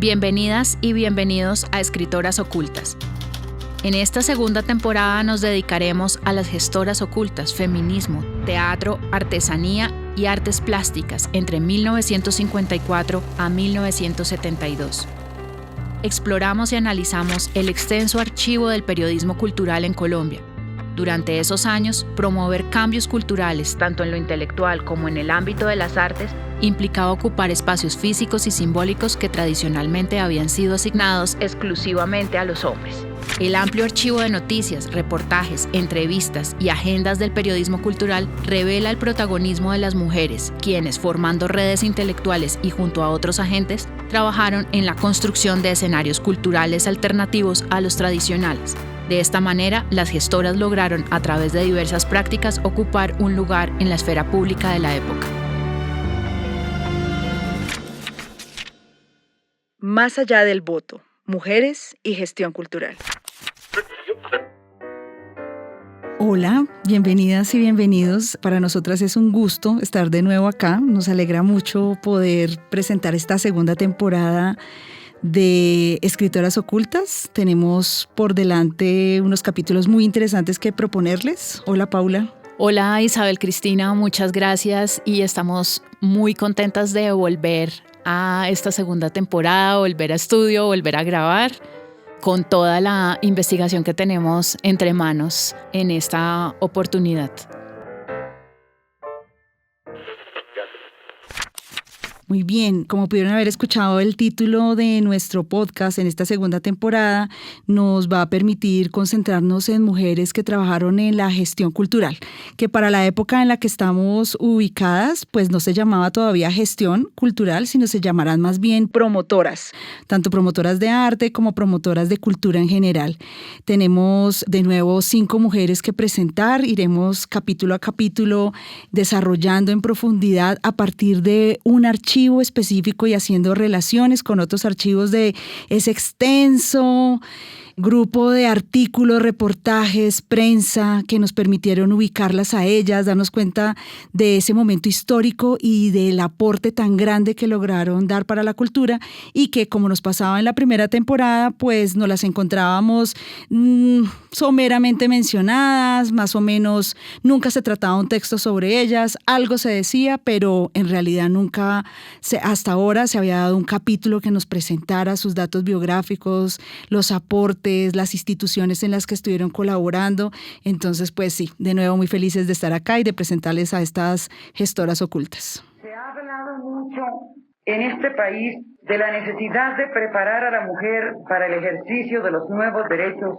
Bienvenidas y bienvenidos a Escritoras Ocultas. En esta segunda temporada nos dedicaremos a las gestoras ocultas, feminismo, teatro, artesanía y artes plásticas entre 1954 a 1972. Exploramos y analizamos el extenso archivo del periodismo cultural en Colombia. Durante esos años, promover cambios culturales, tanto en lo intelectual como en el ámbito de las artes, implicaba ocupar espacios físicos y simbólicos que tradicionalmente habían sido asignados exclusivamente a los hombres. El amplio archivo de noticias, reportajes, entrevistas y agendas del periodismo cultural revela el protagonismo de las mujeres, quienes, formando redes intelectuales y junto a otros agentes, trabajaron en la construcción de escenarios culturales alternativos a los tradicionales. De esta manera, las gestoras lograron, a través de diversas prácticas, ocupar un lugar en la esfera pública de la época. Más allá del voto, mujeres y gestión cultural. Hola, bienvenidas y bienvenidos. Para nosotras es un gusto estar de nuevo acá. Nos alegra mucho poder presentar esta segunda temporada de Escritoras Ocultas. Tenemos por delante unos capítulos muy interesantes que proponerles. Hola, Paula. Hola, Isabel Cristina, muchas gracias y estamos muy contentas de volver a esta segunda temporada, volver a estudio, volver a grabar con toda la investigación que tenemos entre manos en esta oportunidad. Muy bien, como pudieron haber escuchado, el título de nuestro podcast en esta segunda temporada nos va a permitir concentrarnos en mujeres que trabajaron en la gestión cultural, que para la época en la que estamos ubicadas, pues no se llamaba todavía gestión cultural, sino se llamarán más bien promotoras, tanto promotoras de arte como promotoras de cultura en general. Tenemos de nuevo 5 mujeres que presentar, iremos capítulo a capítulo desarrollando en profundidad a partir de un archivo específico y haciendo relaciones con otros archivos de ese extenso grupo de artículos, reportajes, prensa que nos permitieron ubicarlas a ellas, darnos cuenta de ese momento histórico y del aporte tan grande que lograron dar para la cultura y que, como nos pasaba en la primera temporada, pues nos las encontrábamos someramente mencionadas, más o menos nunca se trataba un texto sobre ellas, algo se decía, pero en realidad nunca, hasta ahora se había dado un capítulo que nos presentara sus datos biográficos, los aportes, las instituciones en las que estuvieron colaborando. Entonces, pues sí, de nuevo muy felices de estar acá y de presentarles a estas gestoras ocultas. Se ha hablado mucho en este país de la necesidad de preparar a la mujer para el ejercicio de los nuevos derechos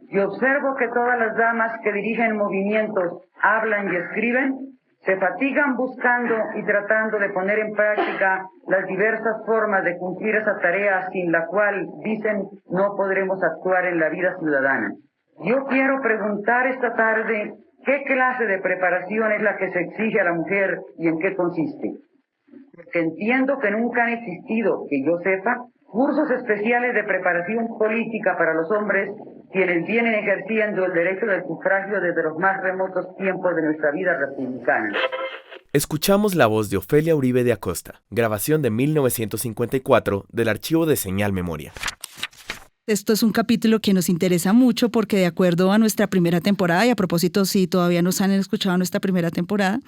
y observo que todas las damas que dirigen movimientos, hablan y escriben, se fatigan buscando y tratando de poner en práctica las diversas formas de cumplir esa tarea sin la cual, dicen, no podremos actuar en la vida ciudadana. Yo quiero preguntar esta tarde qué clase de preparación es la que se exige a la mujer y en qué consiste. Porque entiendo que nunca han existido, que yo sepa, cursos especiales de preparación política para los hombres, quienes vienen ejerciendo el derecho del sufragio desde los más remotos tiempos de nuestra vida republicana. Escuchamos la voz de Ofelia Uribe de Acosta, grabación de 1954 del archivo de Señal Memoria. Esto es un capítulo que nos interesa mucho porque de acuerdo a nuestra primera temporada, y a propósito, si todavía nos han escuchado nuestra primera temporada,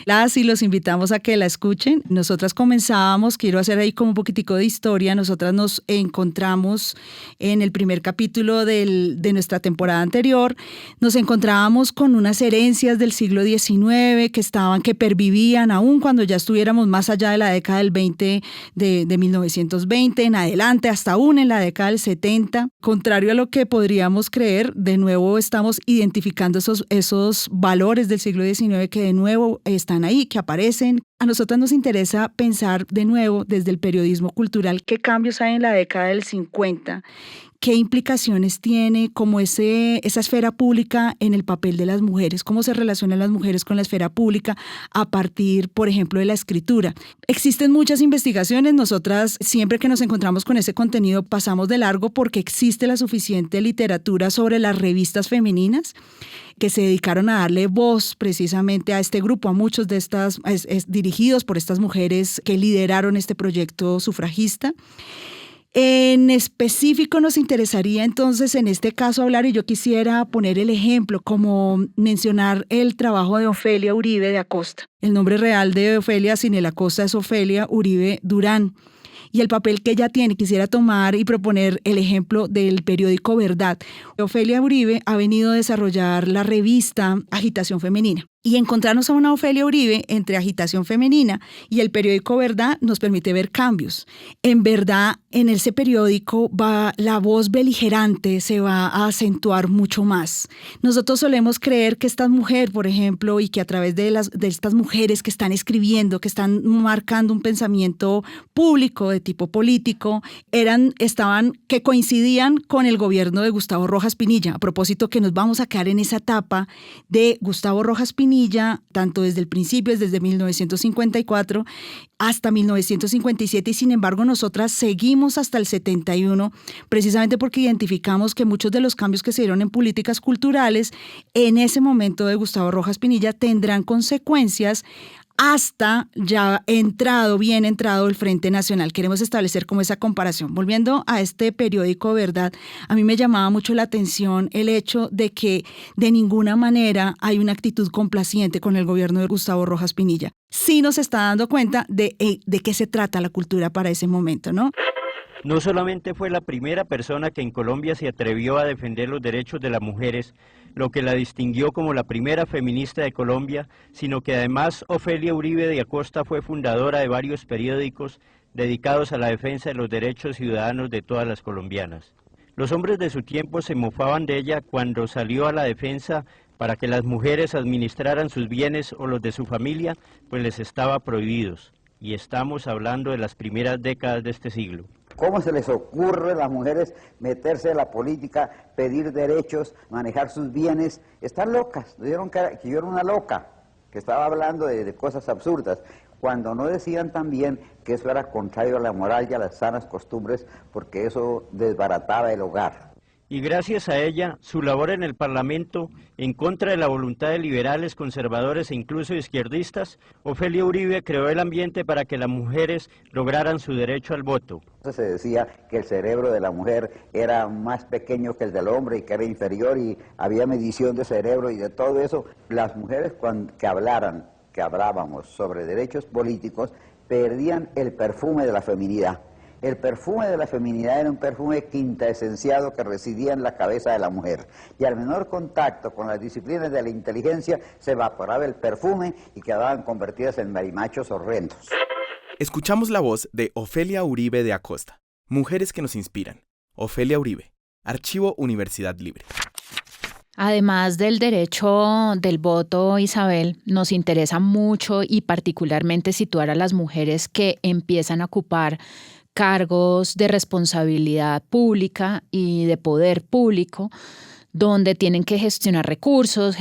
los invitamos a que la escuchen. Nosotras comenzábamos, quiero hacer ahí como un poquitico de historia, nosotras nos encontramos en el primer capítulo de nuestra temporada anterior, nos encontrábamos con unas herencias del siglo XIX que pervivían aún cuando ya estuviéramos más allá de la década del 20, de 1920 en adelante, hasta aún en la década del 70. Contrario a lo que podríamos creer, de nuevo estamos identificando esos valores del siglo XIX que de nuevo están ahí, que aparecen. A nosotros nos interesa pensar de nuevo desde el periodismo cultural qué cambios hay en la década del 50, qué implicaciones tiene como esa esfera pública en el papel de las mujeres, cómo se relacionan las mujeres con la esfera pública a partir, por ejemplo, de la escritura. Existen muchas investigaciones, nosotras siempre que nos encontramos con ese contenido pasamos de largo porque existe la suficiente literatura sobre las revistas femeninas que se dedicaron a darle voz precisamente a este grupo, a muchos de estas, dirigidos por estas mujeres que lideraron este proyecto sufragista. En específico nos interesaría entonces en este caso hablar, y yo quisiera poner el ejemplo, como mencionar el trabajo de Ofelia Uribe de Acosta. El nombre real de Ofelia Zinel Acosta es Ofelia Uribe Durán. Y el papel que ella tiene, quisiera tomar y proponer el ejemplo del periódico Verdad. Ofelia Uribe ha venido a desarrollar la revista Agitación Femenina. Y encontrarnos a una Ofelia Uribe entre Agitación Femenina y el periódico Verdad nos permite ver cambios. En Verdad, en ese periódico la voz beligerante se va a acentuar mucho más. Nosotros solemos creer que esta mujer, por ejemplo, y que a través de estas mujeres que están escribiendo, que están marcando un pensamiento público de tipo político, que coincidían con el gobierno de Gustavo Rojas Pinilla. A propósito que nos vamos a quedar en esa etapa de Gustavo Rojas Pinilla, tanto desde el principio, desde 1954 hasta 1957, y sin embargo nosotras seguimos hasta el 71, precisamente porque identificamos que muchos de los cambios que se dieron en políticas culturales en ese momento de Gustavo Rojas Pinilla tendrán consecuencias hasta ya bien entrado el Frente Nacional. Queremos establecer como esa comparación. Volviendo a este periódico Verdad, a mí me llamaba mucho la atención el hecho de que de ninguna manera hay una actitud complaciente con el gobierno de Gustavo Rojas Pinilla. Sí nos está dando cuenta de qué se trata la cultura para ese momento, ¿no? No solamente fue la primera persona que en Colombia se atrevió a defender los derechos de las mujeres, lo que la distinguió como la primera feminista de Colombia, sino que además Ofelia Uribe de Acosta fue fundadora de varios periódicos dedicados a la defensa de los derechos ciudadanos de todas las colombianas. Los hombres de su tiempo se mofaban de ella cuando salió a la defensa para que las mujeres administraran sus bienes o los de su familia, pues les estaba prohibidos. Y estamos hablando de las primeras décadas de este siglo. ¿Cómo se les ocurre a las mujeres meterse en la política, pedir derechos, manejar sus bienes? Están locas, dijeron que yo era una loca, que estaba hablando de cosas absurdas, cuando no decían también que eso era contrario a la moral y a las sanas costumbres, porque eso desbarataba el hogar. Y gracias a ella, su labor en el Parlamento, en contra de la voluntad de liberales, conservadores e incluso izquierdistas, Ofelia Uribe creó el ambiente para que las mujeres lograran su derecho al voto. Se decía que el cerebro de la mujer era más pequeño que el del hombre y que era inferior, y había medición de cerebro y de todo eso. Las mujeres que hablábamos sobre derechos políticos, perdían el perfume de la feminidad. El perfume de la feminidad era un perfume quintaesenciado que residía en la cabeza de la mujer. Y al menor contacto con las disciplinas de la inteligencia se evaporaba el perfume y quedaban convertidas en marimachos horrendos. Escuchamos la voz de Ofelia Uribe de Acosta. Mujeres que nos inspiran. Ofelia Uribe. Archivo Universidad Libre. Además del derecho del voto, Isabel, nos interesa mucho y particularmente situar a las mujeres que empiezan a ocupar cargos de responsabilidad pública y de poder público, donde tienen que gestionar recursos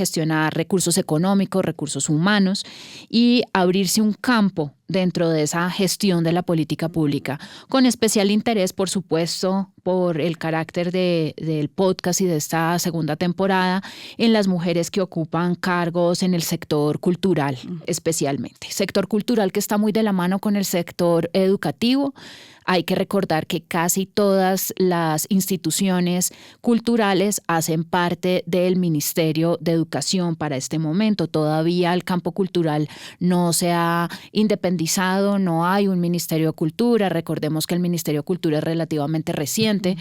económicos, recursos humanos y abrirse un campo dentro de esa gestión de la política pública, con especial interés, por supuesto, por el carácter del podcast y de esta segunda temporada, en las mujeres que ocupan cargos en el sector cultural, especialmente. Sector cultural que está muy de la mano con el sector educativo. Hay que recordar que casi todas las instituciones culturales hacen parte del Ministerio de Educación para este momento. Todavía el campo cultural no se ha independizado, no hay un Ministerio de Cultura. Recordemos que el Ministerio de Cultura es relativamente reciente,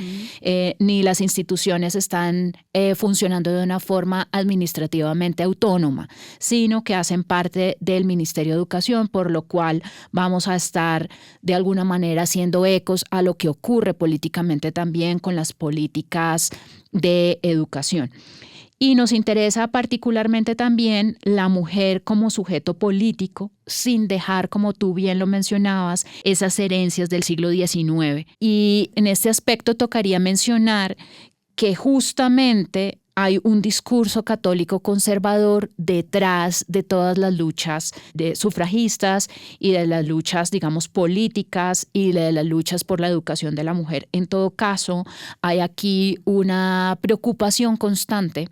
ni las instituciones están funcionando de una forma administrativamente autónoma, sino que hacen parte del Ministerio de Educación, por lo cual vamos a estar de alguna manera haciendo ecos a lo que ocurre políticamente también con las políticas de educación. Y nos interesa particularmente también la mujer como sujeto político, sin dejar, como tú bien lo mencionabas, esas herencias del siglo XIX. Y en este aspecto tocaría mencionar que justamente hay un discurso católico conservador detrás de todas las luchas de sufragistas y de las luchas, digamos, políticas y de las luchas por la educación de la mujer. En todo caso, hay aquí una preocupación constante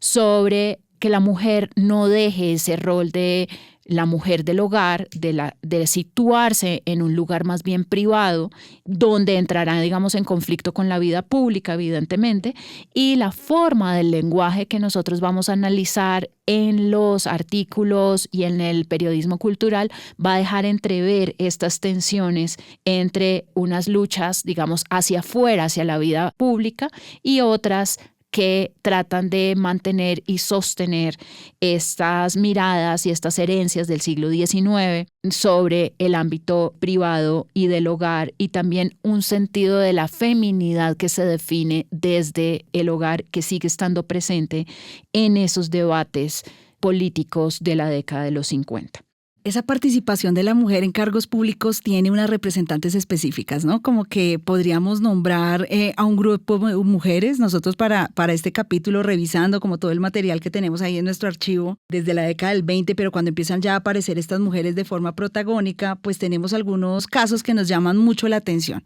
sobre que la mujer no deje ese rol de la mujer del hogar, de situarse en un lugar más bien privado, donde entrará, digamos, en conflicto con la vida pública, evidentemente, y la forma del lenguaje que nosotros vamos a analizar en los artículos y en el periodismo cultural va a dejar entrever estas tensiones entre unas luchas, digamos, hacia afuera, hacia la vida pública, y otras que tratan de mantener y sostener estas miradas y estas herencias del siglo XIX sobre el ámbito privado y del hogar, y también un sentido de la feminidad que se define desde el hogar, que sigue estando presente en esos debates políticos de la década de los 50. Esa participación de la mujer en cargos públicos tiene unas representantes específicas, ¿no? Como que podríamos nombrar a un grupo de mujeres. Nosotros para este capítulo, revisando como todo el material que tenemos ahí en nuestro archivo desde la década del 20, pero cuando empiezan ya a aparecer estas mujeres de forma protagónica, pues tenemos algunos casos que nos llaman mucho la atención.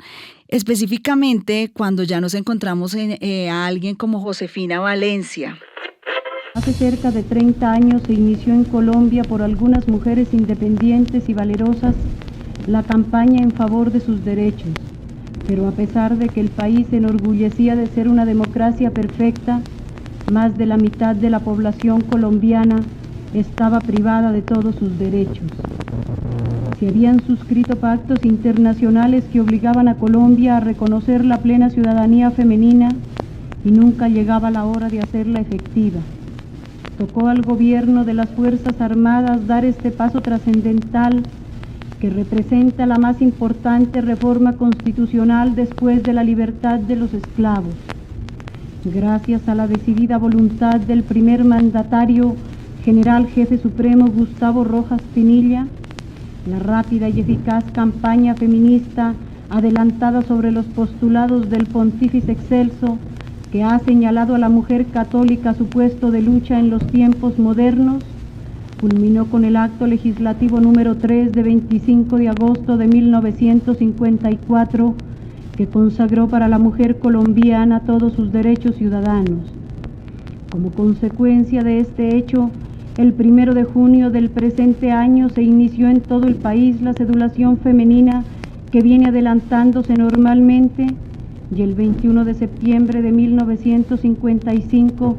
Específicamente cuando ya nos encontramos a alguien como Josefina Valencia. Hace cerca de 30 años se inició en Colombia por algunas mujeres independientes y valerosas la campaña en favor de sus derechos, pero a pesar de que el país se enorgullecía de ser una democracia perfecta, más de la mitad de la población colombiana estaba privada de todos sus derechos. Se habían suscrito pactos internacionales que obligaban a Colombia a reconocer la plena ciudadanía femenina y nunca llegaba la hora de hacerla efectiva. Tocó al gobierno de las Fuerzas Armadas dar este paso trascendental que representa la más importante reforma constitucional después de la libertad de los esclavos. Gracias a la decidida voluntad del primer mandatario, general jefe supremo Gustavo Rojas Pinilla, la rápida y eficaz campaña feminista adelantada sobre los postulados del Pontífice Excelso, que ha señalado a la mujer católica su puesto de lucha en los tiempos modernos, culminó con el acto legislativo número 3 de 25 de agosto de 1954, que consagró para la mujer colombiana todos sus derechos ciudadanos. Como consecuencia de este hecho, el 1 de junio del presente año se inició en todo el país la cedulación femenina, que viene adelantándose normalmente, y el 21 de septiembre de 1955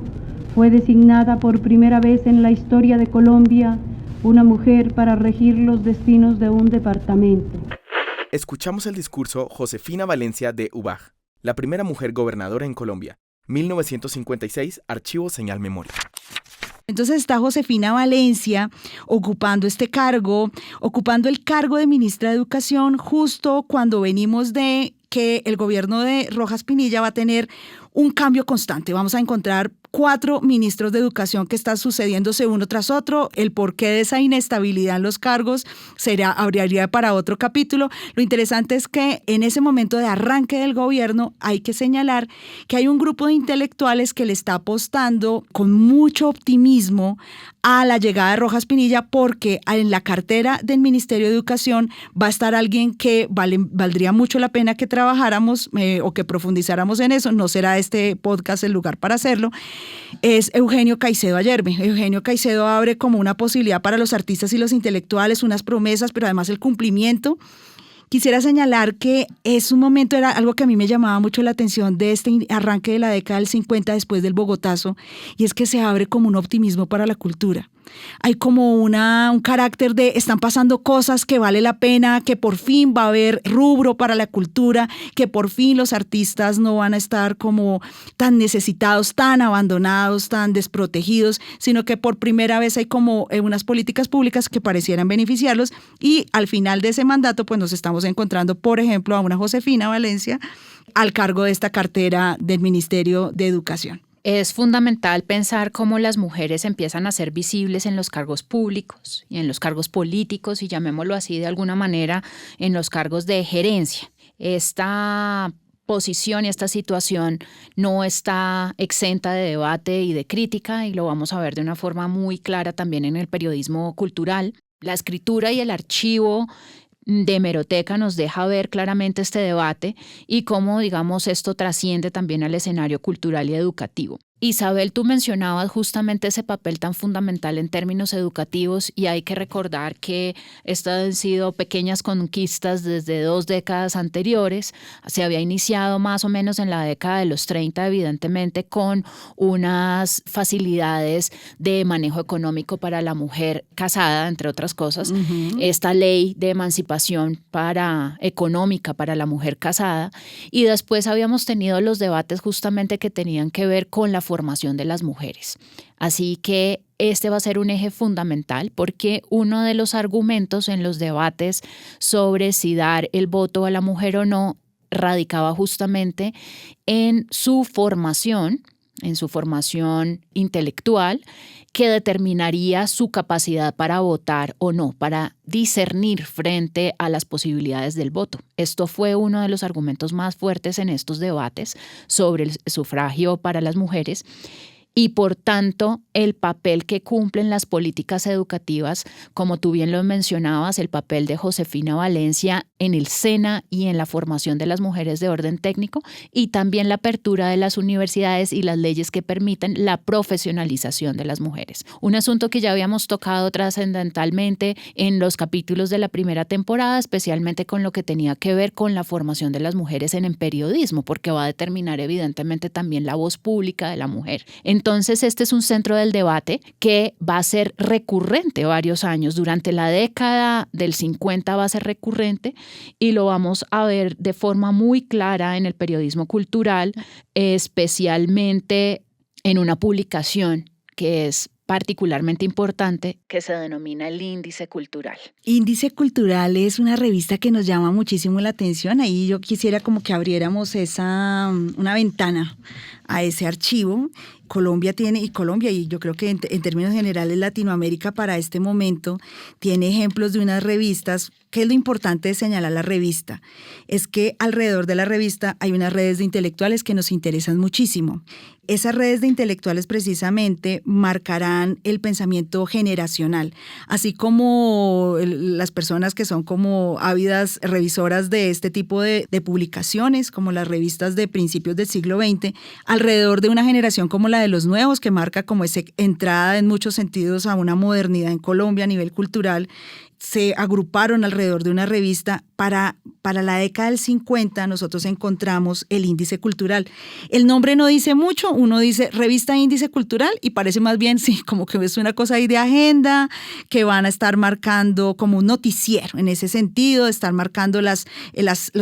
fue designada por primera vez en la historia de Colombia una mujer para regir los destinos de un departamento. Escuchamos el discurso Josefina Valencia de UBAG, la primera mujer gobernadora en Colombia, 1956, Archivo Señal Memoria. Entonces está Josefina Valencia ocupando este cargo, ocupando el cargo de ministra de Educación justo cuando venimos de que el gobierno de Rojas Pinilla va a tener un cambio constante. Vamos a encontrar 4 ministros de educación que están sucediéndose uno tras otro. El porqué de esa inestabilidad en los cargos habría para otro capítulo. Lo interesante es que en ese momento de arranque del gobierno hay que señalar que hay un grupo de intelectuales que le está apostando con mucho optimismo a la llegada de Rojas Pinilla, porque en la cartera del Ministerio de Educación va a estar alguien que valdría mucho la pena que trabajáramos o que profundizáramos en eso. No será este podcast el lugar para hacerlo. Es Eugenio Caicedo Ayerbe. Eugenio Caicedo abre como una posibilidad para los artistas y los intelectuales, unas promesas, pero además el cumplimiento. Quisiera señalar que es un momento, era algo que a mí me llamaba mucho la atención de este arranque de la década del 50 después del Bogotazo, y es que se abre como un optimismo para la cultura. Hay como un carácter de están pasando cosas que vale la pena, que por fin va a haber rubro para la cultura, que por fin los artistas no van a estar como tan necesitados, tan abandonados, tan desprotegidos, sino que por primera vez hay como unas políticas públicas que parecieran beneficiarlos, y al final de ese mandato pues nos estamos encontrando, por ejemplo, a una Josefina Valencia al cargo de esta cartera del Ministerio de Educación. Es fundamental pensar cómo las mujeres empiezan a ser visibles en los cargos públicos y en los cargos políticos, y llamémoslo así de alguna manera, en los cargos de gerencia. Esta posición y esta situación no está exenta de debate y de crítica, y lo vamos a ver de una forma muy clara también en el periodismo cultural. La escritura y el archivo de hemeroteca nos deja ver claramente este debate y cómo, digamos, esto trasciende también al escenario cultural y educativo. Isabel, tú mencionabas justamente ese papel tan fundamental en términos educativos y hay que recordar que estas han sido pequeñas conquistas desde 2 décadas anteriores. Se había iniciado más o menos en la década de los 30, evidentemente, con unas facilidades de manejo económico para la mujer casada, entre otras cosas. Esta ley de emancipación económica para la mujer casada. Y después habíamos tenido los debates justamente que tenían que ver con la formación de las mujeres. Así que este va a ser un eje fundamental porque uno de los argumentos en los debates sobre si dar el voto a la mujer o no radicaba justamente en su formación intelectual, que determinaría su capacidad para votar o no, para discernir frente a las posibilidades del voto. Esto fue uno de los argumentos más fuertes en estos debates sobre el sufragio para las mujeres. Y por tanto, el papel que cumplen las políticas educativas, como tú bien lo mencionabas, el papel de Josefina Valencia en el SENA y en la formación de las mujeres de orden técnico, y también la apertura de las universidades y las leyes que permiten la profesionalización de las mujeres. Un asunto que ya habíamos tocado trascendentalmente en los capítulos de la primera temporada, especialmente con lo que tenía que ver con la formación de las mujeres en el periodismo, porque va a determinar evidentemente también la voz pública de la mujer. Entonces, este es un centro del debate que va a ser recurrente varios años. Durante la década del 50 va a ser recurrente y lo vamos a ver de forma muy clara en el periodismo cultural, especialmente en una publicación que es particularmente importante, que se denomina el Índice Cultural. Índice Cultural es una revista que nos llama muchísimo la atención. Ahí yo quisiera como que abriéramos una ventana a ese archivo. Colombia, y yo creo que en términos generales Latinoamérica para este momento, tiene ejemplos de unas revistas. ¿Qué es lo importante de señalar la revista? Es que alrededor de la revista hay unas redes de intelectuales que nos interesan muchísimo. Esas redes de intelectuales precisamente marcarán el pensamiento generacional, así como las personas que son como ávidas revisoras de este tipo de publicaciones, como las revistas de principios del siglo XX, alrededor de una generación como la de los nuevos, que marca como esa entrada en muchos sentidos a una modernidad en Colombia a nivel cultural, se agruparon alrededor de una revista. Para la década del 50 nosotros encontramos el Índice Cultural. El nombre no dice mucho, uno dice Revista Índice Cultural y parece más bien, sí, como que es una cosa ahí de agenda, que van a estar marcando como un noticiero en ese sentido, estar marcando los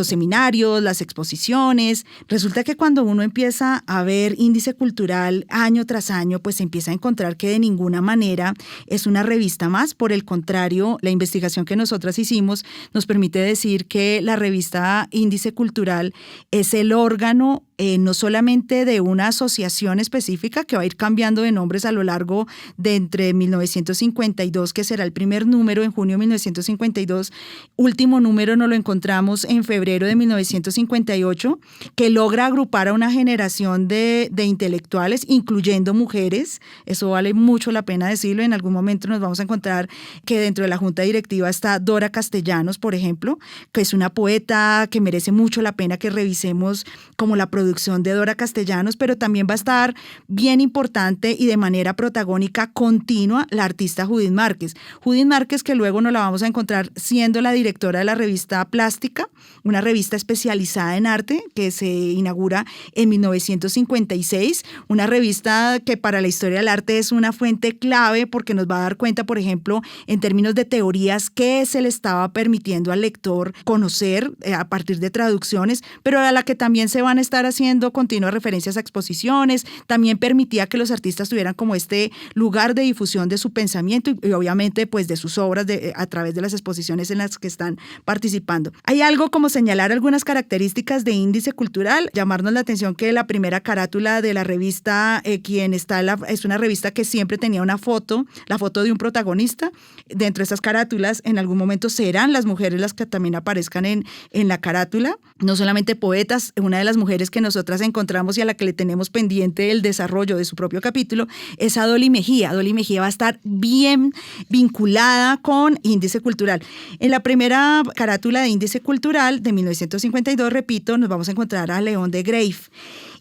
seminarios, las exposiciones. Resulta que cuando uno empieza a ver Índice Cultural año tras año, pues se empieza a encontrar que de ninguna manera es una revista más. Por el contrario, la investigación que nosotras hicimos nos permite decir que la revista Índice Cultural es el órgano no solamente de una asociación específica que va a ir cambiando de nombres a lo largo de entre 1952, que será el primer número en junio de 1952, último número nos lo encontramos en febrero de 1958, que logra agrupar a una generación de intelectuales, incluyendo mujeres. Eso vale mucho la pena decirlo. En algún momento nos vamos a encontrar que dentro de la junta directiva está Dora Castellanos, por ejemplo, que es una poeta que merece mucho la pena que revisemos como la producción de Dora Castellanos, pero también va a estar bien importante y de manera protagónica continua la artista Judith Márquez. Judith Márquez, que luego nos la vamos a encontrar siendo la directora de la revista Plástica, una revista especializada en arte que se inaugura en 1956, una revista que para la historia del arte es una fuente clave porque nos va a dar cuenta, por ejemplo, en términos de teorías, que se le estaba permitiendo al lector conocer a partir de traducciones, pero a la que también se van a estar haciendo continuas referencias a exposiciones. También permitía que los artistas tuvieran como este lugar de difusión de su pensamiento y obviamente pues de sus obras a través de las exposiciones en las que están participando. Hay algo como señalar algunas características de Índice Cultural, llamarnos la atención que la primera carátula de la revista, es una revista que siempre tenía una foto, la foto de un protagonista. Dentro de esas carátulas en algún momento serán las mujeres las que también aparezcan en la carátula, no solamente poetas. Una de las mujeres que nosotras encontramos y a la que le tenemos pendiente el desarrollo de su propio capítulo es a Dolly Mejía. Dolly Mejía va a estar bien vinculada con Índice Cultural. En la primera carátula de Índice Cultural de 1952, repito, nos vamos a encontrar a León de Greiff.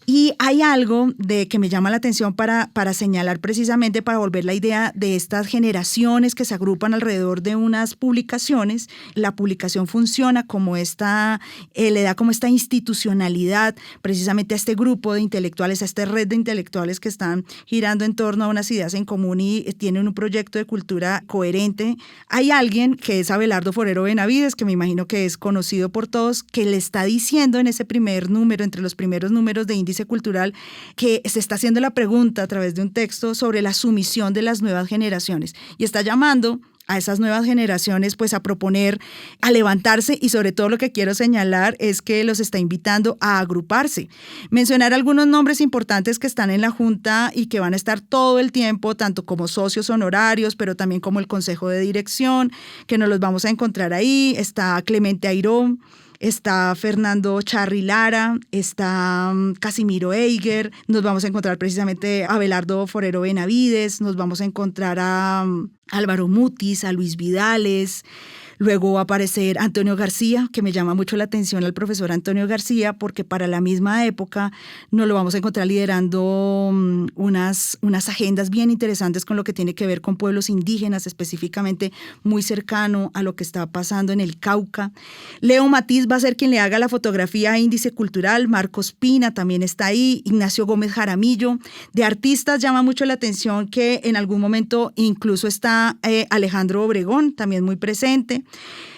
Y hay algo que me llama la atención para señalar precisamente, para volver la idea de estas generaciones que se agrupan alrededor de unas publicaciones. La publicación funciona como le da como esta institucionalidad precisamente a este grupo de intelectuales, a esta red de intelectuales que están girando en torno a unas ideas en común y tienen un proyecto de cultura coherente. Hay alguien que es Abelardo Forero Benavides, que me imagino que es conocido por todos, que le está diciendo en ese primer número, entre los primeros números de Índice Cultural, que se está haciendo la pregunta a través de un texto sobre la sumisión de las nuevas generaciones y está llamando a esas nuevas generaciones pues a proponer, a levantarse, y sobre todo lo que quiero señalar es que los está invitando a agruparse. Mencionar algunos nombres importantes que están en la Junta y que van a estar todo el tiempo, tanto como socios honorarios, pero también como el Consejo de Dirección, que nos los vamos a encontrar ahí. Está Clemente Airón, está Fernando Charri Lara, está Casimiro Eiger, nos vamos a encontrar precisamente a Abelardo Forero Benavides, nos vamos a encontrar a Álvaro Mutis, a Luis Vidales. Luego va a aparecer Antonio García, que me llama mucho la atención al profesor Antonio García, porque para la misma época nos lo vamos a encontrar liderando unas agendas bien interesantes con lo que tiene que ver con pueblos indígenas, específicamente muy cercano a lo que está pasando en el Cauca. Leo Matiz va a ser quien le haga la fotografía a Índice Cultural, Marcos Pina también está ahí, Ignacio Gómez Jaramillo. De artistas llama mucho la atención que en algún momento incluso está Alejandro Obregón, también muy presente.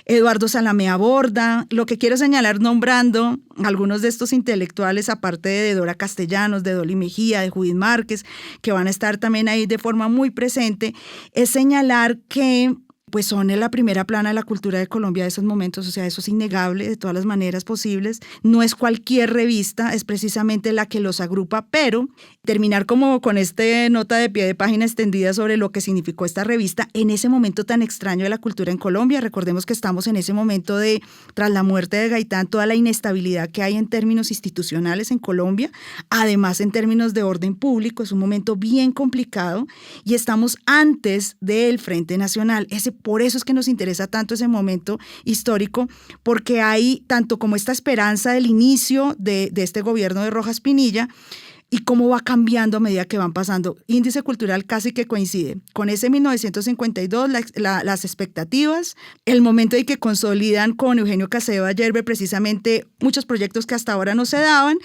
Eduardo Salamea Borda. Lo que quiero señalar nombrando algunos de estos intelectuales, aparte de Dora Castellanos, de Dolly Mejía, de Judith Márquez, que van a estar también ahí de forma muy presente, es señalar que pues son en la primera plana de la cultura de Colombia de esos momentos, o sea, eso es innegable de todas las maneras posibles. No es cualquier revista, es precisamente la que los agrupa, pero terminar como con esta nota de pie de página extendida sobre lo que significó esta revista en ese momento tan extraño de la cultura en Colombia. Recordemos que estamos en ese momento tras la muerte de Gaitán, toda la inestabilidad que hay en términos institucionales en Colombia, además en términos de orden público, es un momento bien complicado y estamos antes del Frente Nacional. Por eso es que nos interesa tanto ese momento histórico, porque hay tanto como esta esperanza del inicio de este gobierno de Rojas Pinilla y cómo va cambiando a medida que van pasando. Índice Cultural casi que coincide con ese 1952, las expectativas, el momento en que consolidan con Eugenio Caicedo Ayerbe precisamente muchos proyectos que hasta ahora no se daban,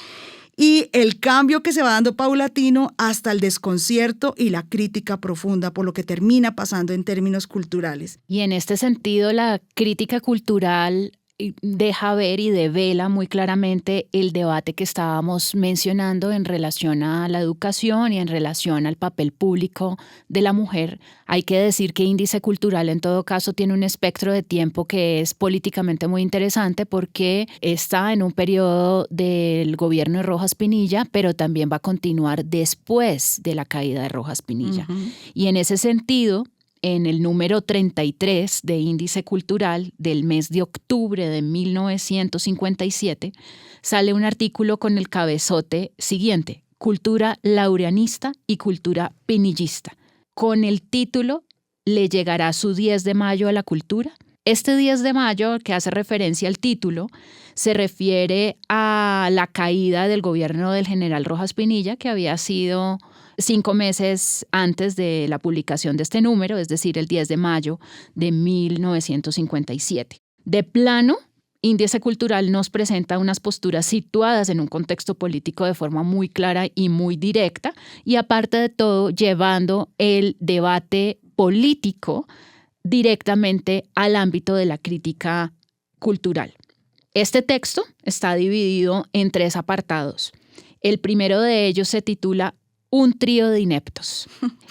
y el cambio que se va dando paulatino hasta el desconcierto y la crítica profunda por lo que termina pasando en términos culturales. Y en este sentido, la crítica cultural deja ver y devela muy claramente el debate que estábamos mencionando en relación a la educación y en relación al papel público de la mujer. Hay que decir que Índice Cultural en todo caso tiene un espectro de tiempo que es políticamente muy interesante porque está en un periodo del gobierno de Rojas Pinilla, pero también va a continuar después de la caída de Rojas Pinilla. Uh-huh. Y en ese sentido, en el número 33 de Índice Cultural del mes de octubre de 1957, sale un artículo con el cabezote siguiente: Cultura laureanista y cultura pinillista. Con el título ¿Le llegará su 10 de mayo a la cultura? Este 10 de mayo, que hace referencia al título, se refiere a la caída del gobierno del general Rojas Pinilla, que había sido 5 meses antes de la publicación de este número, es decir, el 10 de mayo de 1957. De plano, Índice Cultural nos presenta unas posturas situadas en un contexto político de forma muy clara y muy directa, y aparte de todo, llevando el debate político directamente al ámbito de la crítica cultural. Este texto está dividido en 3 apartados. El primero de ellos se titula Un trío de ineptos.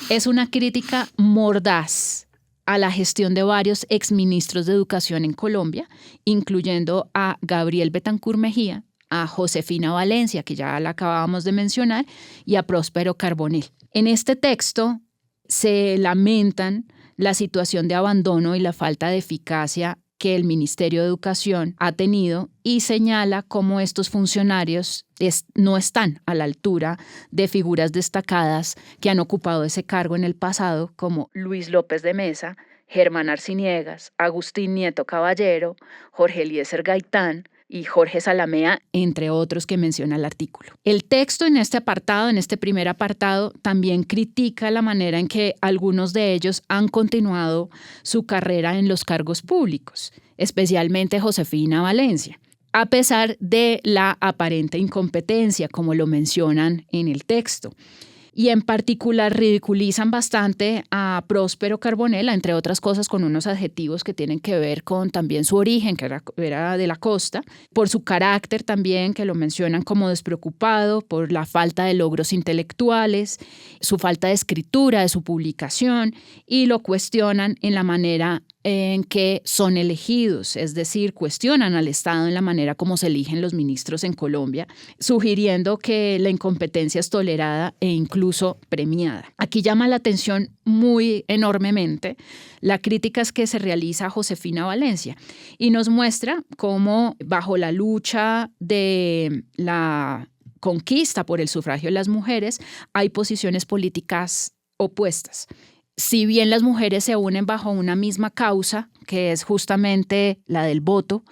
Es una crítica mordaz a la gestión de varios exministros de Educación en Colombia, incluyendo a Gabriel Betancur Mejía, a Josefina Valencia, que ya la acabábamos de mencionar, y a Próspero Carbonell. En este texto se lamentan la situación de abandono y la falta de eficacia que el Ministerio de Educación ha tenido y señala cómo estos funcionarios no están a la altura de figuras destacadas que han ocupado ese cargo en el pasado, como Luis López de Mesa, Germán Arciniegas, Agustín Nieto Caballero, Jorge Eliezer Gaitán, y Jorge Zalamea, entre otros que menciona el artículo. El texto en este apartado, en este primer apartado, también critica la manera en que algunos de ellos han continuado su carrera en los cargos públicos, especialmente Josefina Valencia, a pesar de la aparente incompetencia, como lo mencionan en el texto. Y en particular ridiculizan bastante a Próspero Carbonell, entre otras cosas con unos adjetivos que tienen que ver con también su origen, que era de la costa, por su carácter también, que lo mencionan como despreocupado, por la falta de logros intelectuales, su falta de escritura, de su publicación, y lo cuestionan en la manera en que son elegidos, es decir, cuestionan al Estado en la manera como se eligen los ministros en Colombia, sugiriendo que la incompetencia es tolerada e incluso premiada. Aquí llama la atención muy enormemente la crítica que se realiza a Josefina Valencia y nos muestra cómo bajo la lucha de la conquista por el sufragio de las mujeres hay posiciones políticas opuestas. Si bien las mujeres se unen bajo una misma causa, que es justamente la del voto,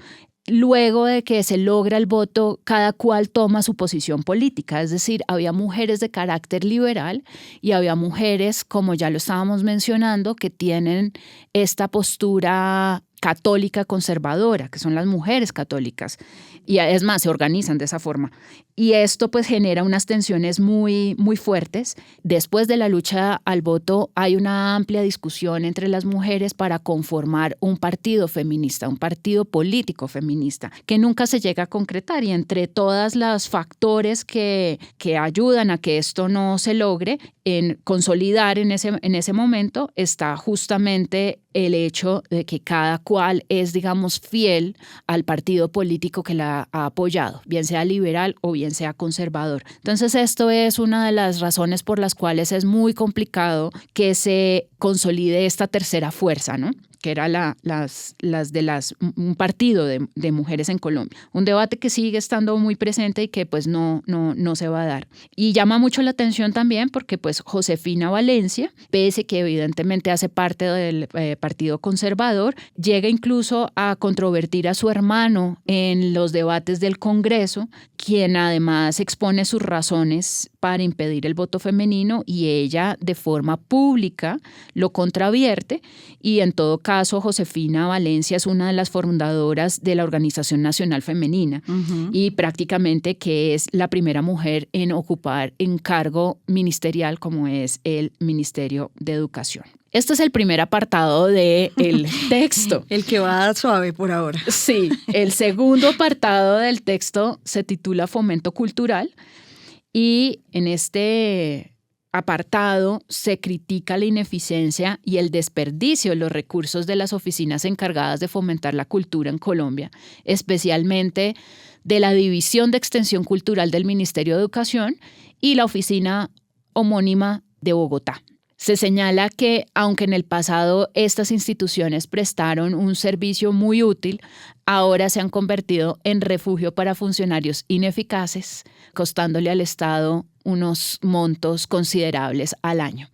luego de que se logra el voto, cada cual toma su posición política. Es decir, había mujeres de carácter liberal y había mujeres, como ya lo estábamos mencionando, que tienen esta postura católica conservadora, que son las mujeres católicas. Y es más, se organizan de esa forma. Y esto pues genera unas tensiones muy, muy fuertes. Después de la lucha al voto hay una amplia discusión entre las mujeres para conformar un partido feminista, un partido político feminista, que nunca se llega a concretar. Y entre todos los factores que ayudan a que esto no se logre, en consolidar en ese momento está justamente el hecho de que cada cual es, digamos, fiel al partido político que la ha apoyado, bien sea liberal o bien sea conservador. Entonces, esto es una de las razones por las cuales es muy complicado que se consolide esta tercera fuerza, ¿no? Que era un partido de mujeres en Colombia. Un debate que sigue estando muy presente y que pues no se va a dar. Y llama mucho la atención también porque pues Josefina Valencia, pese que evidentemente hace parte del Partido Conservador, llega incluso a controvertir a su hermano en los debates del Congreso, quien además expone sus razones para impedir el voto femenino y ella de forma pública lo contravierte y en todo caso Josefina Valencia es una de las fundadoras de la Organización Nacional Femenina y prácticamente que es la primera mujer en ocupar un cargo ministerial como es el Ministerio de Educación. Este es el primer apartado del texto. El que va suave por ahora. Sí, el segundo apartado del texto se titula Fomento Cultural y en este apartado se critica la ineficiencia y el desperdicio de los recursos de las oficinas encargadas de fomentar la cultura en Colombia, especialmente de la División de Extensión Cultural del Ministerio de Educación y la oficina homónima de Bogotá. Se señala que, aunque en el pasado estas instituciones prestaron un servicio muy útil, ahora se han convertido en refugio para funcionarios ineficaces, costándole al Estado unos montos considerables al año.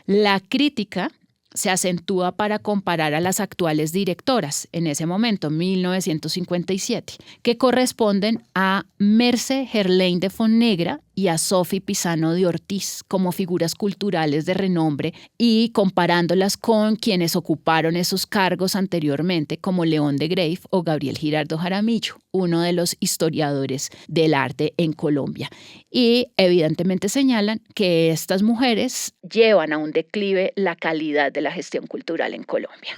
La crítica se acentúa para comparar a las actuales directoras, en ese momento, 1957, que corresponden a Merce Gerlain de Fonnegra y a Sophie Pisano de Ortiz como figuras culturales de renombre y comparándolas con quienes ocuparon esos cargos anteriormente como León de Greiff o Gabriel Giraldo Jaramillo, uno de los historiadores del arte en Colombia. Y evidentemente señalan que estas mujeres llevan a un declive la calidad de la gestión cultural en Colombia.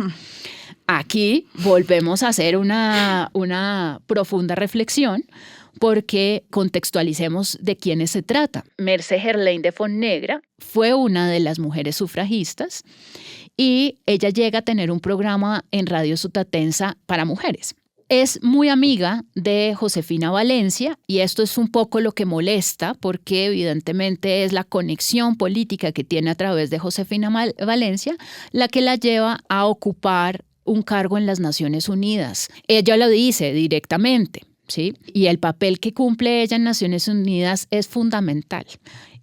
Aquí volvemos a hacer una profunda reflexión porque contextualicemos de quiénes se trata. Merce Gerlain de Fonnegra fue una de las mujeres sufragistas y ella llega a tener un programa en Radio Sutatensa para mujeres. Es muy amiga de Josefina Valencia y esto es un poco lo que molesta porque evidentemente es la conexión política que tiene a través de Josefina Valencia la que la lleva a ocupar un cargo en las Naciones Unidas. Ella lo dice directamente, ¿sí? Y el papel que cumple ella en Naciones Unidas es fundamental.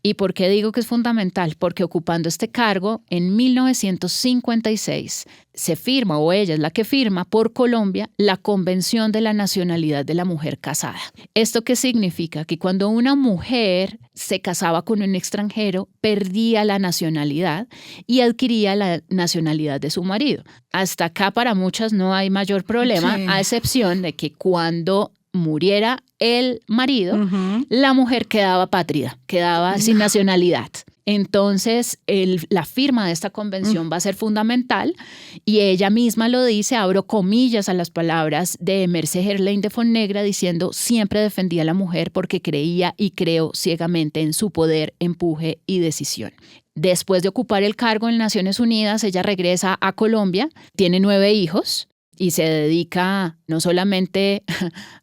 ¿Y por qué digo que es fundamental? Porque ocupando este cargo, en 1956 se firma, o ella es la que firma por Colombia, la Convención de la Nacionalidad de la Mujer Casada. ¿Esto qué significa? Que cuando una mujer se casaba con un extranjero, perdía la nacionalidad y adquiría la nacionalidad de su marido. Hasta acá para muchas no hay mayor problema, Sí. a excepción de que cuando muriera el marido, la mujer quedaba apátrida, quedaba sin nacionalidad. Entonces, la firma de esta convención va a ser fundamental y ella misma lo dice, abro comillas a las palabras de Merce Gerlain de Fonnegra, diciendo: siempre defendí a la mujer porque creía y creo ciegamente en su poder, empuje y decisión. Después de ocupar el cargo en Naciones Unidas, ella regresa a Colombia, tiene 9 hijos, y se dedica no solamente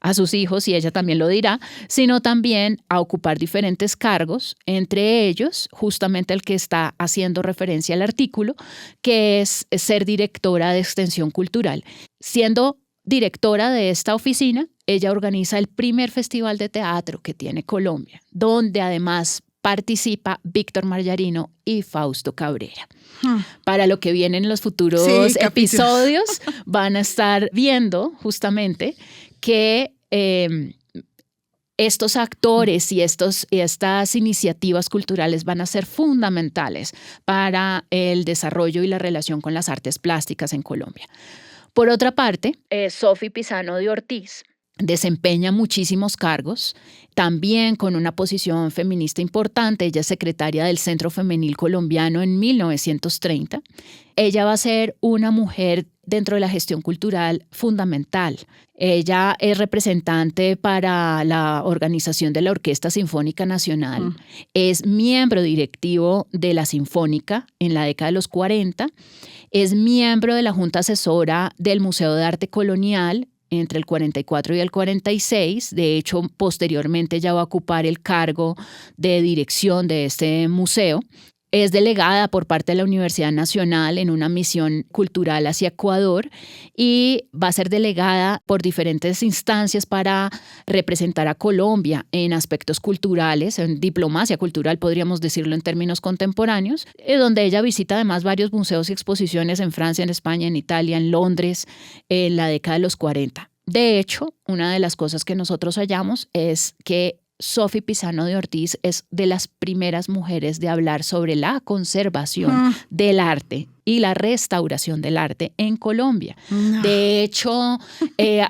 a sus hijos, y ella también lo dirá, sino también a ocupar diferentes cargos, entre ellos justamente el que está haciendo referencia al artículo, que es ser directora de Extensión Cultural. Siendo directora de esta oficina, ella organiza el primer festival de teatro que tiene Colombia, donde además participa Víctor Margarino y Fausto Cabrera. Para lo que vienen en los futuros episodios, van a estar viendo justamente que estos actores y estas iniciativas culturales van a ser fundamentales para el desarrollo y la relación con las artes plásticas en Colombia. Por otra parte, Sofi Pisano de Ortiz desempeña muchísimos cargos, también con una posición feminista importante. Ella es secretaria del Centro Femenil Colombiano en 1930. Ella va a ser una mujer dentro de la gestión cultural fundamental. Ella es representante para la organización de la Orquesta Sinfónica Nacional, es miembro directivo de la Sinfónica en la década de los 40, es miembro de la Junta Asesora del Museo de Arte Colonial entre el 44 y el 46. De hecho, posteriormente ella va a ocupar el cargo de dirección de este museo. Es delegada por parte de la Universidad Nacional en una misión cultural hacia Ecuador y va a ser delegada por diferentes instancias para representar a Colombia en aspectos culturales, en diplomacia cultural, podríamos decirlo en términos contemporáneos, donde ella visita además varios museos y exposiciones en Francia, en España, en Italia, en Londres, en la década de los 40. De hecho, una de las cosas que nosotros hallamos es que Sofi Pisano de Ortiz es de las primeras mujeres de hablar sobre la conservación del arte y la restauración del arte en Colombia. De hecho,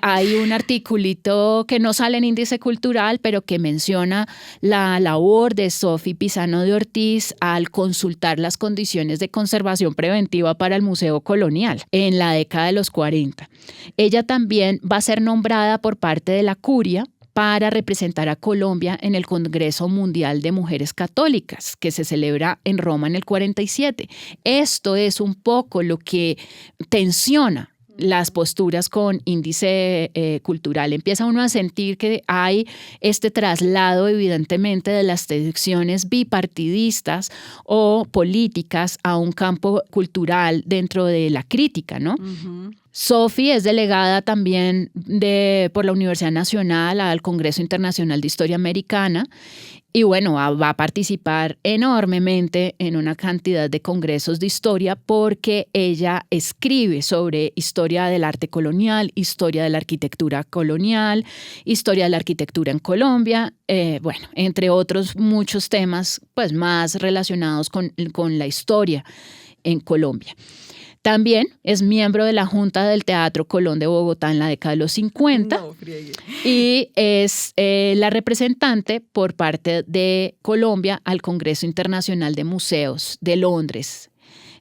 hay un articulito que no sale en Índice Cultural, pero que menciona la labor de Sofi Pisano de Ortiz al consultar las condiciones de conservación preventiva para el Museo Colonial en la década de los 40. Ella también va a ser nombrada por parte de la Curia para representar a Colombia en el Congreso Mundial de Mujeres Católicas, que se celebra en Roma en el 47. Esto es un poco lo que tensiona las posturas con Índice Cultural. Empieza uno a sentir que hay este traslado evidentemente de las tensiones bipartidistas o políticas a un campo cultural dentro de la crítica, ¿no? Sofi es delegada también por la Universidad Nacional al Congreso Internacional de Historia Americana y bueno, va a participar enormemente en una cantidad de congresos de historia porque ella escribe sobre historia del arte colonial, historia de la arquitectura colonial, historia de la arquitectura en Colombia, bueno, entre otros muchos temas pues más relacionados con la historia en Colombia. También es miembro de la Junta del Teatro Colón de Bogotá en la década de los 50 y es la representante por parte de Colombia al Congreso Internacional de Museos de Londres.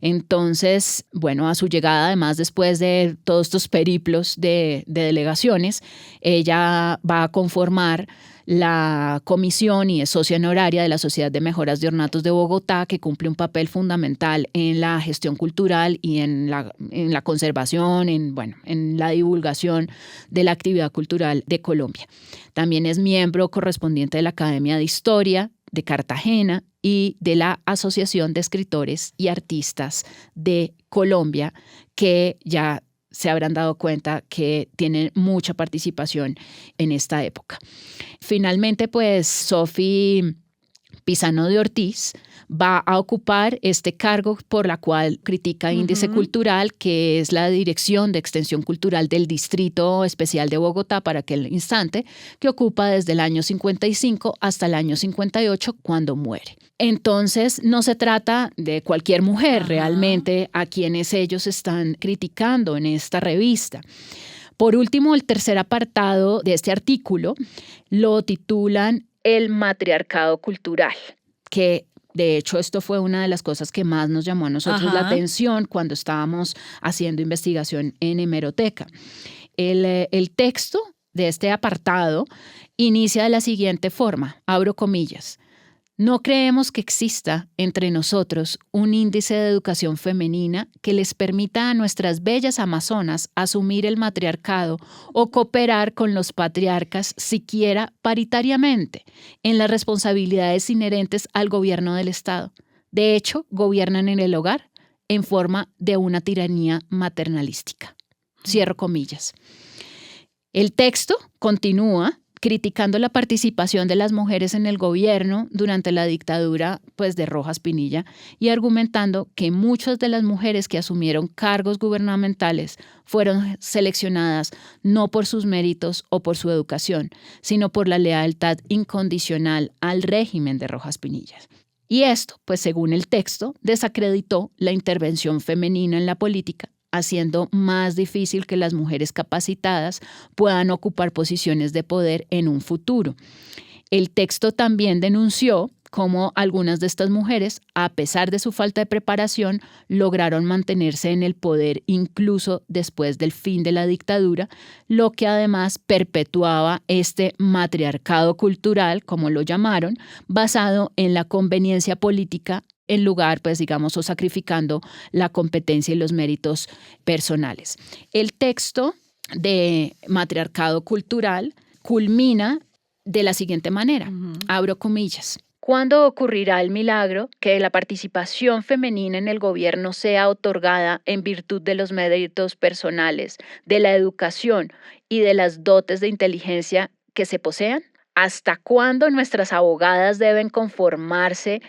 Entonces, bueno, a su llegada, además, después de todos estos periplos de delegaciones, ella va a conformar la comisión y es socia honoraria de la Sociedad de Mejoras de Ornatos de Bogotá, que cumple un papel fundamental en la gestión cultural y en la conservación, en la divulgación de la actividad cultural de Colombia. También es miembro correspondiente de la Academia de Historia de Cartagena y de la Asociación de Escritores y Artistas de Colombia, que ya se habrán dado cuenta que tienen mucha participación en esta época. Finalmente, pues Sofi Pisano de Ortiz, va a ocupar este cargo por la cual critica Índice Cultural, que es la Dirección de Extensión Cultural del Distrito Especial de Bogotá para aquel instante, que ocupa desde el año 55 hasta el año 58, cuando muere. Entonces, no se trata de cualquier mujer realmente a quienes ellos están criticando en esta revista. Por último, el tercer apartado de este artículo lo titulan El matriarcado cultural, que de hecho esto fue una de las cosas que más nos llamó a nosotros la atención cuando estábamos haciendo investigación en Hemeroteca. El texto de este apartado inicia de la siguiente forma, abro comillas: no creemos que exista entre nosotros un índice de educación femenina que les permita a nuestras bellas amazonas asumir el matriarcado o cooperar con los patriarcas siquiera paritariamente en las responsabilidades inherentes al gobierno del Estado. De hecho, gobiernan en el hogar en forma de una tiranía maternalística. Cierro comillas. El texto continúa criticando la participación de las mujeres en el gobierno durante la dictadura de Rojas Pinilla y argumentando que muchas de las mujeres que asumieron cargos gubernamentales fueron seleccionadas no por sus méritos o por su educación, sino por la lealtad incondicional al régimen de Rojas Pinilla. Y esto, según el texto, desacreditó la intervención femenina en la política, haciendo más difícil que las mujeres capacitadas puedan ocupar posiciones de poder en un futuro. El texto también denunció cómo algunas de estas mujeres, a pesar de su falta de preparación, lograron mantenerse en el poder incluso después del fin de la dictadura, lo que además perpetuaba este matriarcado cultural, como lo llamaron, basado en la conveniencia política en lugar, o sacrificando la competencia y los méritos personales. El texto de matriarcado cultural culmina de la siguiente manera, abro comillas: ¿cuándo ocurrirá el milagro que la participación femenina en el gobierno sea otorgada en virtud de los méritos personales, de la educación y de las dotes de inteligencia que se posean? ¿Hasta cuándo nuestras abogadas deben conformarse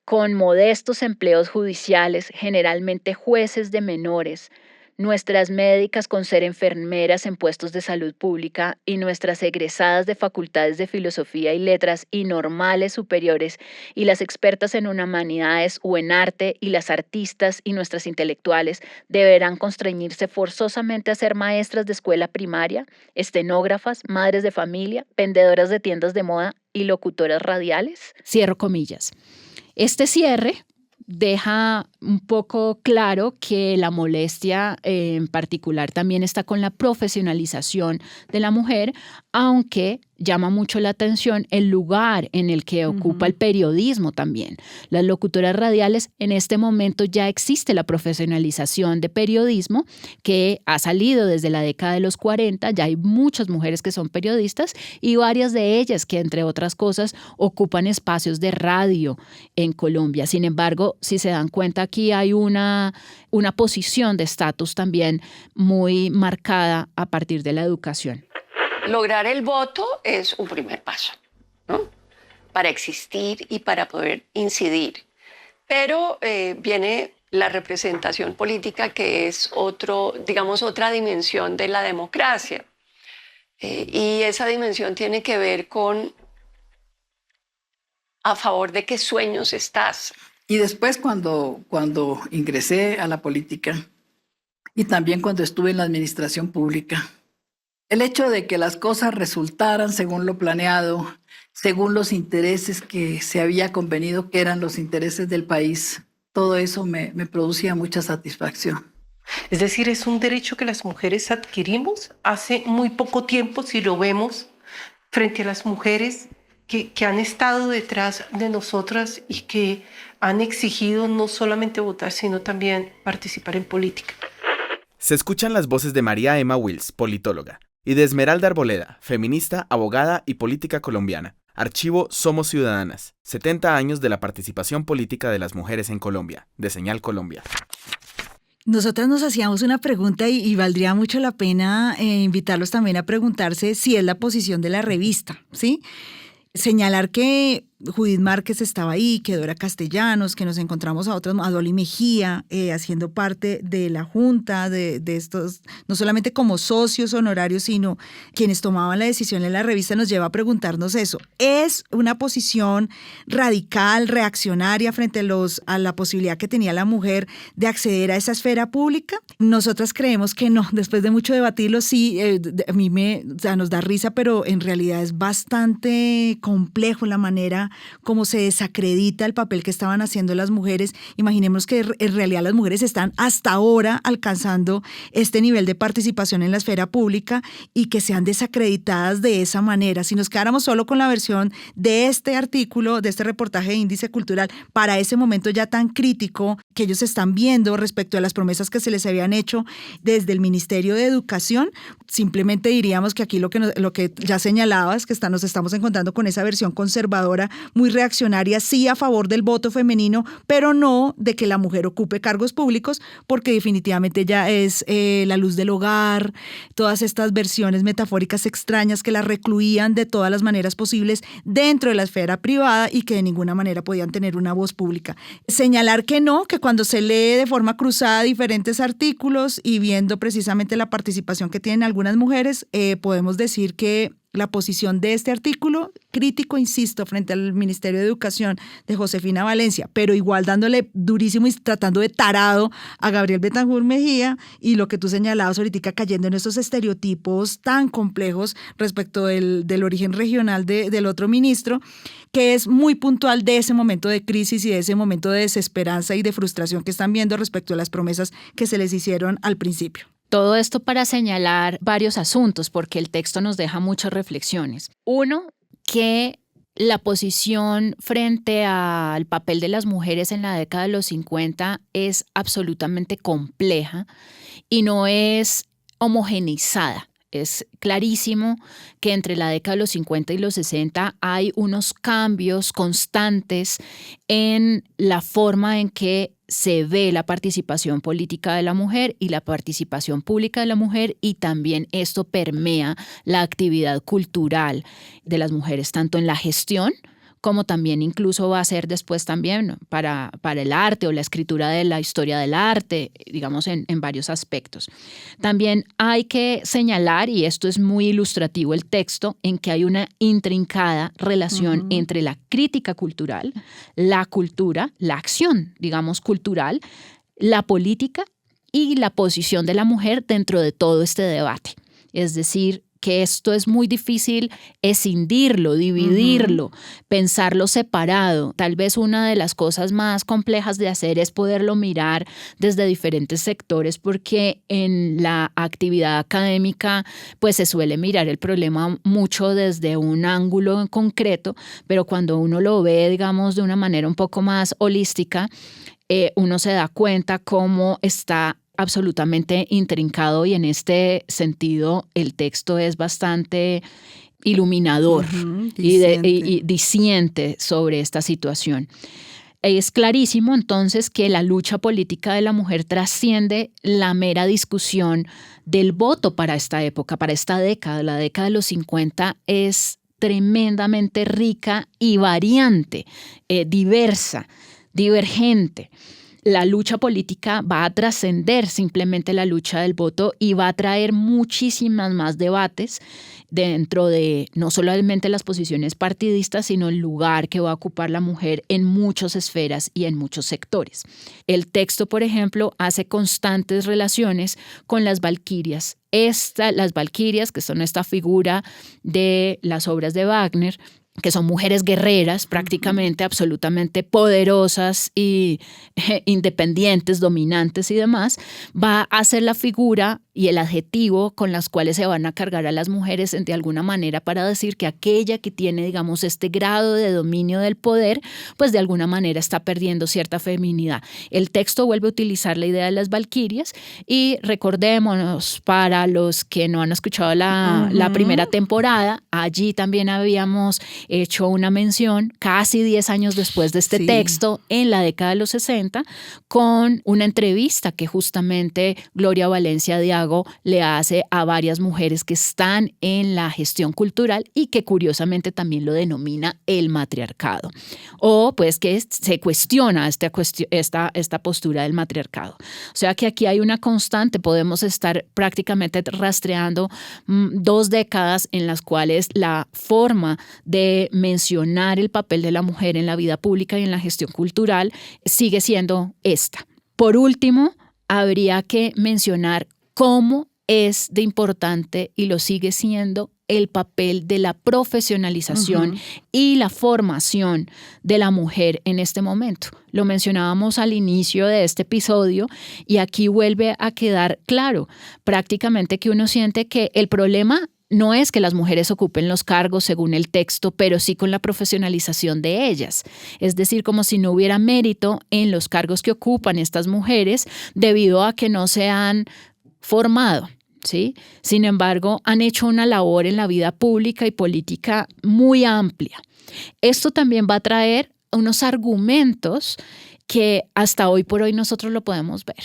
con modestos empleos judiciales, generalmente jueces de menores, nuestras médicas con ser enfermeras en puestos de salud pública y nuestras egresadas de facultades de filosofía y letras y normales superiores y las expertas en humanidades o en arte y las artistas y nuestras intelectuales deberán constreñirse forzosamente a ser maestras de escuela primaria, estenógrafas, madres de familia, vendedoras de tiendas de moda y locutoras radiales? Cierro comillas. Este cierre deja un poco claro que la molestia en particular también está con la profesionalización de la mujer, aunque llama mucho la atención el lugar en el que ocupa el periodismo también. Las locutoras radiales, en este momento ya existe la profesionalización de periodismo que ha salido desde la década de los 40, ya hay muchas mujeres que son periodistas y varias de ellas que, entre otras cosas, ocupan espacios de radio en Colombia. Sin embargo, si se dan cuenta, aquí hay una posición de estatus también muy marcada a partir de la educación. Lograr el voto es un primer paso, ¿no?, para existir y para poder incidir. Pero viene la representación política, que es otra dimensión de la democracia. Y esa dimensión tiene que ver con a favor de qué sueños estás. Y después cuando ingresé a la política y también cuando estuve en la administración pública, el hecho de que las cosas resultaran según lo planeado, según los intereses que se había convenido que eran los intereses del país, todo eso me producía mucha satisfacción. Es decir, es un derecho que las mujeres adquirimos hace muy poco tiempo, si lo vemos frente a las mujeres que han estado detrás de nosotras y que han exigido no solamente votar, sino también participar en política. Se escuchan las voces de María Emma Wills, politóloga, y de Esmeralda Arboleda, feminista, abogada y política colombiana. Archivo Somos Ciudadanas, 70 años de la participación política de las mujeres en Colombia, de Señal Colombia. Nosotras nos hacíamos una pregunta y valdría mucho la pena invitarlos también a preguntarse si es la posición de la revista, ¿sí? Señalar que Judith Márquez estaba ahí, que Dora Castellanos, que nos encontramos a Dolly Mejía, haciendo parte de la junta de estos, no solamente como socios honorarios, sino quienes tomaban la decisión en la revista, nos lleva a preguntarnos eso. ¿Es una posición radical, reaccionaria frente a la posibilidad que tenía la mujer de acceder a esa esfera pública? Nosotras creemos que no. Después de mucho debatirlo, sí, a mí nos da risa, pero en realidad es bastante complejo la manera como se desacredita el papel que estaban haciendo las mujeres. Imaginemos que en realidad las mujeres están hasta ahora alcanzando este nivel de participación en la esfera pública y que sean desacreditadas de esa manera. Si nos quedáramos solo con la versión de este artículo, de este reportaje de Índice Cultural, para ese momento ya tan crítico que ellos están viendo respecto a las promesas que se les habían hecho desde el Ministerio de Educación, simplemente diríamos que aquí lo que ya señalabas, que nos estamos encontrando con esa versión conservadora, muy reaccionaria, sí a favor del voto femenino, pero no de que la mujer ocupe cargos públicos, porque definitivamente ya es la luz del hogar, todas estas versiones metafóricas extrañas que la recluían de todas las maneras posibles dentro de la esfera privada y que de ninguna manera podían tener una voz pública. Señalar que no, que cuando se lee de forma cruzada diferentes artículos y viendo precisamente la participación que tienen algunas mujeres, podemos decir que la posición de este artículo, crítico, insisto, frente al Ministerio de Educación de Josefina Valencia, pero igual dándole durísimo y tratando de tarado a Gabriel Betancourt Mejía, y lo que tú señalabas ahorita, cayendo en esos estereotipos tan complejos respecto del origen regional del otro ministro, que es muy puntual de ese momento de crisis y de ese momento de desesperanza y de frustración que están viendo respecto a las promesas que se les hicieron al principio. Todo esto para señalar varios asuntos, porque el texto nos deja muchas reflexiones. Uno, que la posición frente al papel de las mujeres en la década de los 50 es absolutamente compleja y no es homogeneizada. Es clarísimo que entre la década de los 50 y los 60 hay unos cambios constantes en la forma en que se ve la participación política de la mujer y la participación pública de la mujer, y también esto permea la actividad cultural de las mujeres, tanto en la gestión como también incluso va a ser después también para el arte o la escritura de la historia del arte, digamos en varios aspectos. También hay que señalar, y esto es muy ilustrativo el texto, en que hay una intrincada relación entre la crítica cultural, la cultura, la acción, digamos, cultural, la política y la posición de la mujer dentro de todo este debate. Es decir, que esto es muy difícil escindirlo, dividirlo, pensarlo separado. Tal vez una de las cosas más complejas de hacer es poderlo mirar desde diferentes sectores, porque en la actividad académica pues se suele mirar el problema mucho desde un ángulo en concreto, pero cuando uno lo ve, digamos, de una manera un poco más holística, uno se da cuenta cómo está absolutamente intrincado, y en este sentido el texto es bastante iluminador y diciente sobre esta situación. Es clarísimo entonces que la lucha política de la mujer trasciende la mera discusión del voto para esta época, para esta década. La década de los 50 es tremendamente rica y variante, diversa, divergente. La lucha política va a trascender simplemente la lucha del voto y va a traer muchísimas más debates dentro de no solamente las posiciones partidistas, sino el lugar que va a ocupar la mujer en muchas esferas y en muchos sectores. El texto, por ejemplo, hace constantes relaciones con las valquirias. Las valquirias, que son esta figura de las obras de Wagner, que son mujeres guerreras, prácticamente absolutamente poderosas y independientes, dominantes y demás, va a ser la figura y el adjetivo con las cuales se van a cargar a las mujeres de alguna manera para decir que aquella que tiene, digamos, este grado de dominio del poder, pues de alguna manera está perdiendo cierta feminidad. El texto vuelve a utilizar la idea de las valquirias, y recordémonos, para los que no han escuchado la primera temporada, allí también habíamos hecho una mención casi 10 años después de este texto, en la década de los 60, con una entrevista que justamente Gloria Valencia Diago Santiago le hace a varias mujeres que están en la gestión cultural y que curiosamente también lo denomina el matriarcado. O pues que se cuestiona esta postura del matriarcado. O sea que aquí hay una constante, podemos estar prácticamente rastreando 2 décadas en las cuales la forma de mencionar el papel de la mujer en la vida pública y en la gestión cultural sigue siendo esta. Por último, habría que mencionar cómo es de importante y lo sigue siendo el papel de la profesionalización y la formación de la mujer en este momento. Lo mencionábamos al inicio de este episodio y aquí vuelve a quedar claro prácticamente que uno siente que el problema no es que las mujeres ocupen los cargos según el texto, pero sí con la profesionalización de ellas. Es decir, como si no hubiera mérito en los cargos que ocupan estas mujeres debido a que no se han formado, ¿sí? Sin embargo, han hecho una labor en la vida pública y política muy amplia. Esto también va a traer unos argumentos que hasta hoy por hoy nosotros lo podemos ver.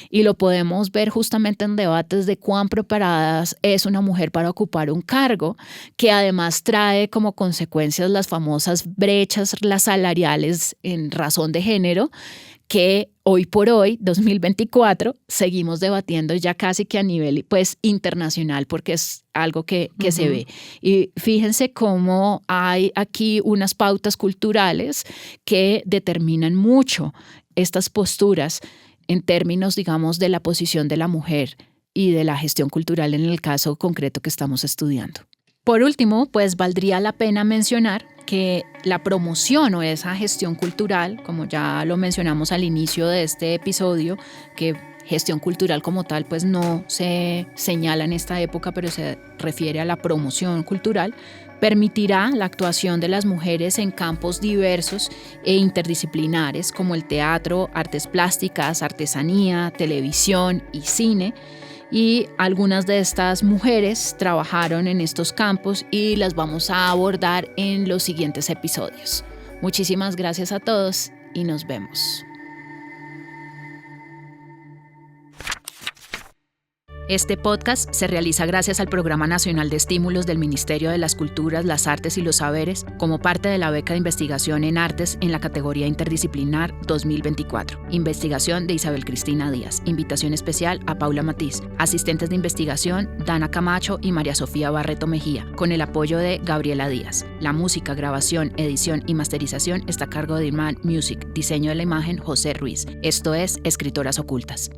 Y lo podemos ver justamente en debates de cuán preparada es una mujer para ocupar un cargo, que además trae como consecuencias las famosas brechas salariales en razón de género, que hoy por hoy, 2024, seguimos debatiendo ya casi que a nivel pues internacional, porque es algo que se ve. Y fíjense cómo hay aquí unas pautas culturales que determinan mucho estas posturas en términos, digamos, de la posición de la mujer y de la gestión cultural en el caso concreto que estamos estudiando. Por último, pues valdría la pena mencionar que la promoción o esa gestión cultural, como ya lo mencionamos al inicio de este episodio, que gestión cultural como tal pues no se señala en esta época, pero se refiere a la promoción cultural, permitirá la actuación de las mujeres en campos diversos e interdisciplinares como el teatro, artes plásticas, artesanía, televisión y cine. Y algunas de estas mujeres trabajaron en estos campos y las vamos a abordar en los siguientes episodios. Muchísimas gracias a todos y nos vemos. Este podcast se realiza gracias al Programa Nacional de Estímulos del Ministerio de las Culturas, las Artes y los Saberes como parte de la beca de investigación en artes en la categoría interdisciplinar 2024. Investigación de Isabel Cristina Díaz. Invitación especial a Paula Matiz. Asistentes de investigación Dana Camacho y María Sofía Barreto Mejía, con el apoyo de Gabriela Díaz. La música, grabación, edición y masterización está a cargo de Irman Music. Diseño de la imagen José Ruiz. Esto es Escritoras Ocultas.